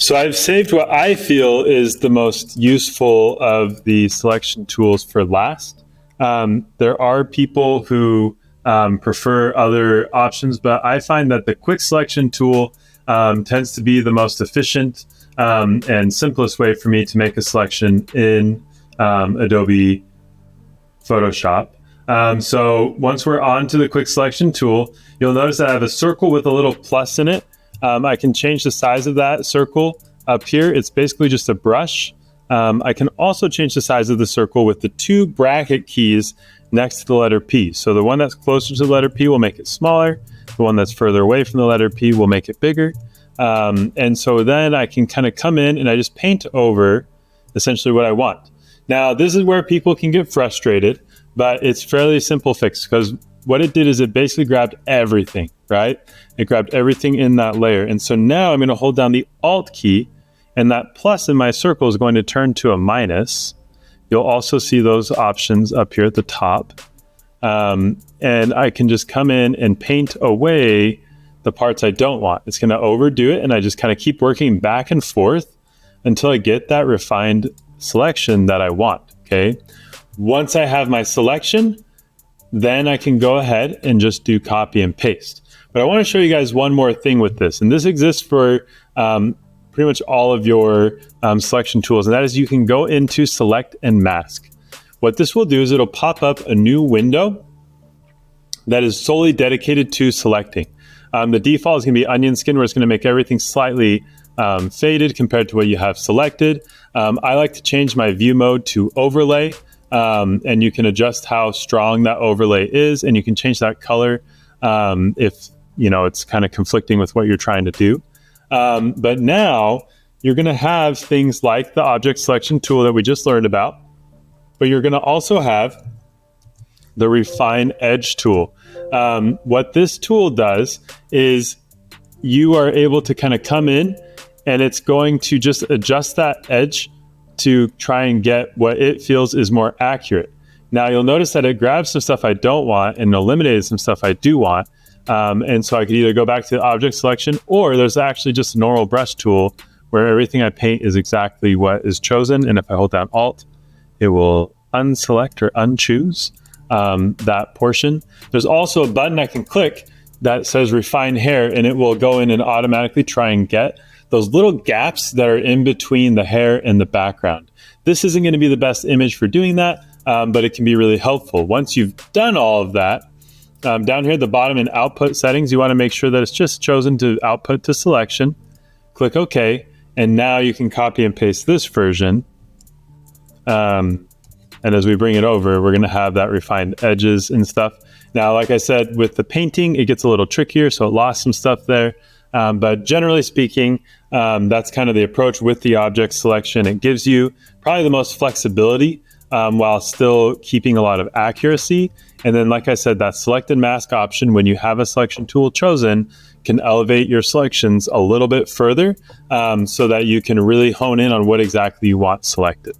So I've saved what I feel is the most useful of the selection tools for last. There are people who prefer other options, but I find that the quick selection tool tends to be the most efficient and simplest way for me to make a selection in Adobe Photoshop. So once we're on to the quick selection tool, you'll notice that I have a circle with a little plus in it. I can change the size of that circle up here. It's basically just a brush. I can also change the size of the circle with the two bracket keys next to the letter P. So the one that's closer to the letter P will make it smaller. The one that's further away from the letter P will make it bigger. And so then I can kind of come in and I just paint over essentially what I want. Now, this is where people can get frustrated, but it's fairly simple fix because what it did is it basically grabbed everything, right? It grabbed everything in that layer. And so now I'm going to hold down the Alt key, and that plus in my circle is going to turn to a minus. You'll also see those options up here at the top. And I can just come in and paint away the parts I don't want. It's going to overdo it, and I just kind of keep working back and forth until I get that refined selection that I want, okay? Once I have my selection, then I can go ahead and just do copy and paste. But I want to show you guys one more thing with this, and this exists for pretty much all of your selection tools, and that is you can go into select and mask. What this will do is it'll pop up a new window that is solely dedicated to selecting. The default is going to be onion skin, where it's going to make everything slightly faded compared to what you have selected. I like to change my view mode to overlay, and you can adjust how strong that overlay is, and you can change that color if it's kind of conflicting with what you're trying to do. But now you're going to have things like the object selection tool that we just learned about, but you're going to also have the refine edge tool. What this tool does is you are able to kind of come in and it's going to just adjust that edge to try and get what it feels is more accurate. Now you'll notice that it grabs some stuff I don't want and eliminated some stuff I do want. And so I could either go back to the object selection, or there's actually just a normal brush tool where everything I paint is exactly what is chosen. And if I hold down Alt, it will unselect or unchoose that portion. There's also a button I can click that says refine hair, and it will go in and automatically try and get those little gaps that are in between the hair and the background. This isn't going to be the best image for doing that, but it can be really helpful. Once you've done all of that, down here at the bottom in output settings, you want to make sure that it's just chosen to output to selection. Click OK, and now you can copy and paste this version. And as we bring it over, we're going to have that refined edges and stuff. Now, like I said, with the painting, it gets a little trickier, so it lost some stuff there. But generally speaking, that's kind of the approach with the object selection. It gives you probably the most flexibility while still keeping a lot of accuracy. And then, like I said, that select and mask option, when you have a selection tool chosen, can elevate your selections a little bit further so that you can really hone in on what exactly you want selected.